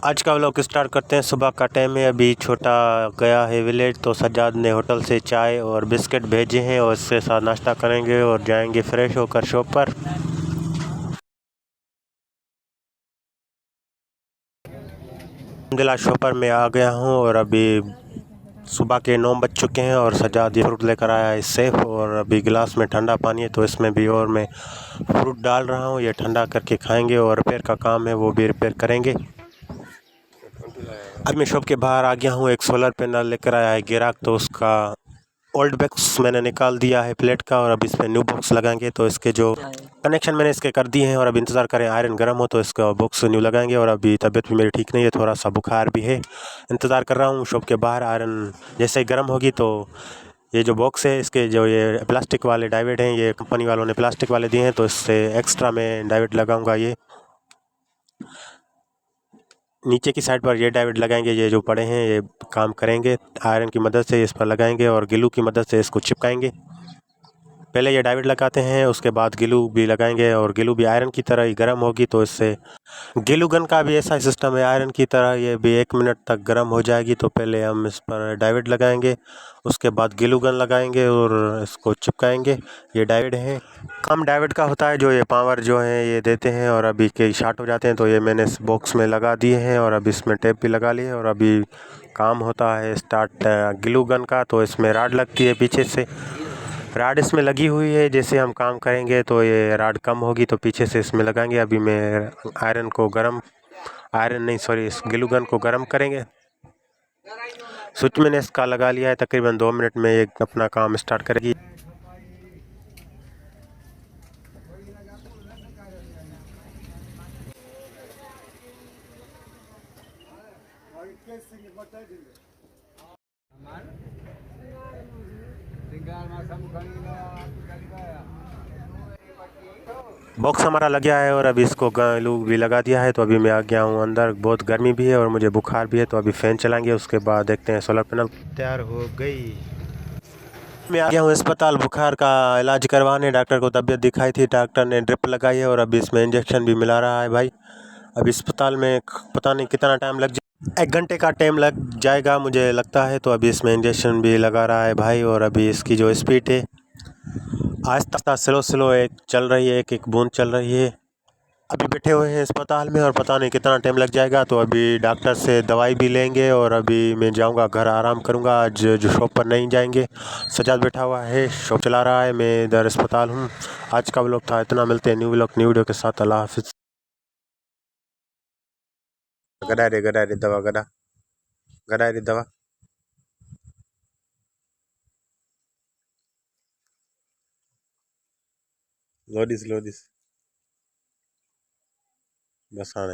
आज का vlog start करते हैं। सुबह का टाइम है, अभी छोटा गया है विलेज, तो सज्जाद ने होटल से चाय और बिस्किट भेजे हैं और इसके साथ नाश्ता करेंगे और जाएंगे फ्रेश होकर शॉप पर। गिलास शॉपर में आ गया हूँ और अभी सुबह के 9 बज चुके हैं और सज्जाद ये फ्रूट लेकर आया है सेफ, और अभी गिलास में ठंडा पानी है तो इसमें भी और मैं फ्रूट डाल रहा हूँ। ये ठंडा करके खाएंगे और रिपेयर का काम है वो भी रिपेयर करेंगे। अब मैं शॉप के बाहर आ गया हूँ, एक सोलर पैनल लेकर आया है गिराक, तो उसका ओल्ड बॉक्स मैंने निकाल दिया है प्लेट का और अब इसमें न्यू बॉक्स लगाएंगे। तो इसके जो कनेक्शन मैंने इसके कर दिए हैं और अब इंतज़ार करें आयरन गर्म हो तो इसका बॉक्स न्यू लगाएंगे। और अभी तबीयत भी मेरी ठीक नहीं है, थोड़ा सा बुखार भी है, इंतज़ार कर रहा हूँ शॉप के बाहर। आयरन जैसे ही गर्म होगी तो ये जो बॉक्स है इसके जो ये प्लास्टिक वाले डाइवेट हैं, ये कंपनी वालों ने प्लास्टिक वाले दिए हैं, तो इससे एक्स्ट्रा मैं डाइवेट लगाऊंगा। ये नीचे की साइड पर ये डाइवेट लगाएंगे, ये जो पड़े हैं ये काम करेंगे। आयरन की मदद से इस पर लगाएंगे और ग्लू की मदद से इसको चिपकाएंगे। पहले ये डाइवेट लगाते हैं, उसके बाद ग्लू भी लगाएंगे और ग्लू भी आयरन की तरह ही गर्म होगी, तो इससे ग्लू गन का भी ऐसा सिस्टम है आयरन की तरह, ये भी 1 मिनट तक गर्म हो जाएगी। तो पहले हम इस पर डाइवेट लगाएंगे, उसके बाद ग्लू गन लगाएंगे और इसको चिपकाएंगे। ये डाइवेट है, कम डाइवेट का होता है जो ये पावर जो है ये देते हैं, और अभी कई शार्ट हो जाते हैं तो ये मैंने इस बॉक्स में लगा दिए हैं और अब इसमें टेप भी लगा लिए और अभी काम होता है स्टार्ट ग्लू गन का। तो इसमें राड लगती है पीछे से, राड इसमें लगी हुई है, जैसे हम काम करेंगे तो ये राड कम होगी तो पीछे से इसमें लगाएंगे। अभी मैं आयरन को गरम, आयरन नहीं सॉरी, इस ग्लू गन को गरम करेंगे। स्विच मैंने इसका लगा लिया है, तकरीबन 2 मिनट में ये अपना काम स्टार्ट करेगी। बॉक्स हमारा लग गया है और अभी इसको ग्लू भी लगा दिया है, तो अभी मैं आ गया हूँ अंदर। बहुत गर्मी भी है और मुझे बुखार भी है, तो अभी फ़ैन चलाएंगे, उसके बाद देखते हैं। सोलर पैनल तैयार हो गई। मैं आ गया हूँ अस्पताल बुखार का इलाज करवाने। डॉक्टर को तबीयत दिखाई थी, डॉक्टर ने ड्रिप लगाई है और अभी इसमें इंजेक्शन भी मिला रहा है भाई। अभी अस्पताल में पता नहीं कितना टाइम लग जाए, 1 घंटे का टाइम लग जाएगा मुझे लगता है। तो अभी इसमें इंजेक्शन भी लगा रहा है भाई, और अभी इसकी जो स्पीड है आहिस्ता आहिस्ता स्लो स्लो एक चल रही है, एक एक बूंद चल रही है। अभी बैठे हुए हैं अस्पताल में और पता नहीं कितना टाइम लग जाएगा, तो अभी डॉक्टर से दवाई भी लेंगे और अभी मैं जाऊंगा घर, आराम करूंगा। आज जो शॉप पर नहीं जाएंगे, सजाद बैठा हुआ है शॉप चला रहा है, मैं इधर अस्पताल हूँ। आज का व्लॉग था इतना, मिलते हैं न्यू व्लॉग न्यू वीडियो के साथ। अल्लाह हाफिज़। गड़ा रे दवा, गड़ा रे दवा। लोडिस लोडिस बस आने